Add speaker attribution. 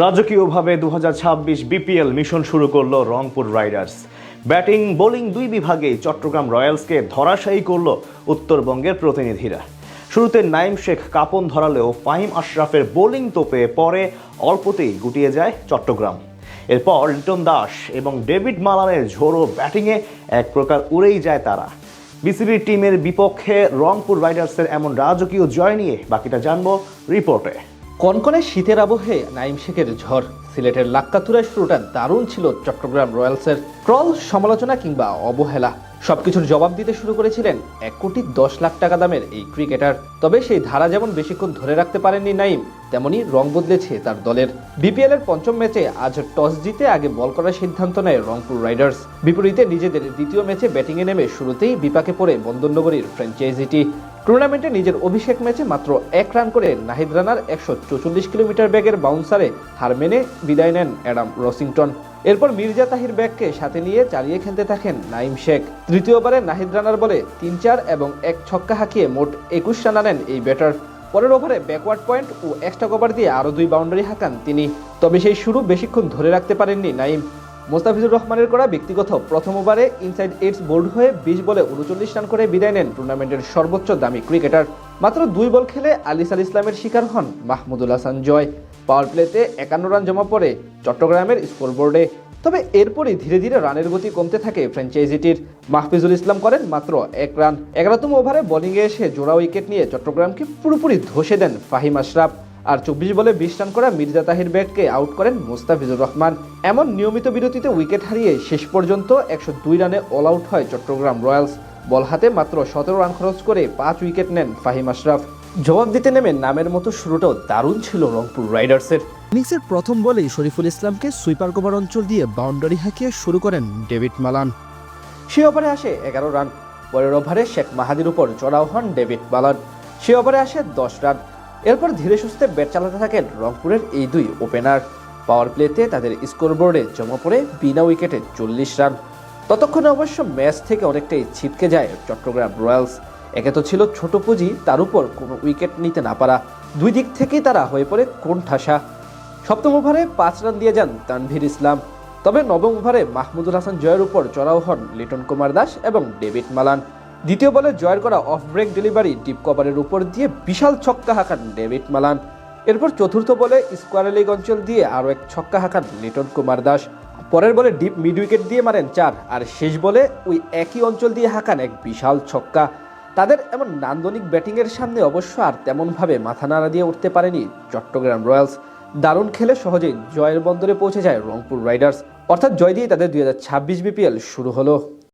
Speaker 1: রাজকীয়ভাবে 2026 BPL mission শুরু করলো Rangpur Riders. Batting bowling দুই বিভাগেই চট্টগ্রাম রয়্যালসকে ধরাশায়ী করল উত্তরবঙ্গের প্রতিনিধিরা। শুরুতে নাইম শেখ কাঁপন ধরালেও ফাহিম আশরাফের বোলিং তোপে পরে অল্পতেই গুটিয়ে যায় চট্টগ্রাম। এরপর লিটন দাস এবং ডেভিড মালানের ঝোড়ো ব্যাটিংয়ে এক প্রকার উড়েই যায় তারা। বিসিবি টিমের বিপক্ষে রংপুর রাইডার্সের এমন রাজকীয় জয় নিয়ে বাকিটা জানবো রিপোর্টে।
Speaker 2: কনকনে শীতের আবহে নাইম শেখের ঝড়, সিলেটের লাক্কাতুরায় শুরুটা দারুণ ছিল চট্টগ্রাম রয়্যালসের। ট্রল, সমালোচনা কিংবা অবহেলা সবকিছুর জবাব দিতে শুরু করেছিলেন 1,10,00,000 টাকা দামের এই ক্রিকেটার। তবে সেই ধারা যেমন বেশিক্ষণ ধরে রাখতে পারেননি নাইম, তেমনি রং বদলেছে তার দলের। বিপিএল এর পঞ্চম ম্যাচে আজ টস জিতে আগে বল করার সিদ্ধান্ত নেয় রংপুর রাইডার্স। বিপরীতে নিজেদের দ্বিতীয় ম্যাচে ব্যাটিংয়ে নেমে শুরুতেই বিপাকে পড়ে বন্দরনগরীর ফ্র্যাঞ্চাইজিটি। টুর্নামেন্টে নিজের অভিষেক ম্যাচে মাত্র 1 রান করে নাহিদ রানার 144 কিলোমিটার বেগের বাউন্সারে হার মেনে বিদায় নেন অ্যাডাম রসিংটন। এরপর মির্জা তাহির ব্যাগকে সাথে নিয়ে চালিয়ে খেলতে থাকেন নাইম শেখ। তৃতীয়বারে নাহিদ রানার বলে 3-4 এবং 1 ছক্কা হাঁকিয়ে মোট 21 রান আনেন এই ব্যাটার। পরের ওভারে ব্যাকওয়ার্ড পয়েন্ট ও এক্সট্রা কভার দিয়ে আরও 2 বাউন্ডারি হাঁকান তিনি। তবে সেই শুরু বেশিক্ষণ ধরে রাখতে পারেননি নাইম। মোস্তাফিজুর রহমানের করা ব্যক্তিগত প্রথম ওভারে ইনসাইড এইটস বোল্ড হয়ে 20 বলে 39 রান করে বিদায় নেন টুর্নামেন্টের সর্বোচ্চ দামি ক্রিকেটার। মাত্র 2 বল খেলে আলিস আল ইসলামের শিকার হন মাহমুদুল হাসান জয়। পাওয়ার প্লেতে 51 রান জমা পড়ে চট্টগ্রামের স্কোরবোর্ডে। তবে এরপরই ধীরে ধীরে রানের গতি কমতে থাকে ফ্র্যাঞ্চাইজিটির। মাহফিজুল ইসলাম করেন মাত্র 1 রান। 11তম ওভারে বোলিংয়ে এসে জোড়া উইকেট নিয়ে চট্টগ্রামকে পুরোপুরি ধসে দেন ফাহিম আশরাফ। আর 24 বলে 20 রান করা মির্জা তাহির ব্যাগকে আউট করেন মোস্তাফিজুর রহমান। এমন নিয়মিত বিরতিতে উইকেট হারিয়ে শেষ পর্যন্ত 102 রানে অল আউট হয় চট্টগ্রাম রয়্যালস। বল হাতে মাত্র 17 রান খরচ করে 5 উইকেট নেন ফাহিম আশরাফ। জবাব দিতে নেমে নামের মতো শুরুটাও দারুণ ছিল রংপুর রাইডার্সের।
Speaker 3: ইনিংসের প্রথম বলেই শরীফুল ইসলামকে সুইপার কভার অঞ্চল দিয়ে বাউন্ডারি হাঁকিয়ে শুরু করেন ডেভিড মালান।
Speaker 2: সে ওভারে আসে 11 রান। পরের ওভারে শেখ মাহাদির উপর চড়াও হন ডেভিড মালান। সে ওভারে আসে 10 রান। এরপর ধীরে সুস্থে ব্যাট চালাতে থাকেন রংপুরের এই 2 ওপেনার। পাওয়ার প্লেতে তাদের স্কোরবোর্ডে জমা পড়ে বিনা উইকেটে 40 রান। ততক্ষণে অবশ্য ম্যাচ থেকে অনেকটাই ছিটকে যায় চট্টগ্রাম রয়্যালস। একে তো ছিল ছোট পুঁজি, তার উপর কোনো উইকেট নিতে না পারা। 2 দিক থেকেই তারা হয়ে পড়ে কোণঠাসা। সপ্তম ওভারে 5 রান দিয়ে যান তানভীর ইসলাম। তবে নবম ওভারে মাহমুদুল হাসান জয়ের উপর চড়াও হন লিটন কুমার দাস এবং ডেভিড মালান। দ্বিতীয় বলে জয়ের করা অফ ব্রেক ডেলিভারি ডিপ কভারের উপর দিয়ে বিশাল ছক্কা হাঁকান ডেভিড মালান। এরপর চতুর্থ বলে স্কোয়ার লেগ অঞ্চল দিয়ে আরও 1 ছক্কা হাঁকান লিটন কুমার দাস। পরের বলে ডিপ মিড উইকেট দিয়ে মারেন 4, আর শেষ বলে ওই একই অঞ্চল দিয়ে হাঁকান 1 বিশাল ছক্কা। তাদের এমন নান্দনিক ব্যাটিংয়ের সামনে অবশ্য আর তেমনভাবে মাথা নাড়া দিয়ে উঠতে পারেনি চট্টগ্রাম রয়্যালস। দারুণ খেলে সহজেই জয়ের বন্দরে পৌঁছে যায় রংপুর রাইডার্স। অর্থাৎ জয় দিয়ে তাদের 2026 বিপিএল শুরু হলো।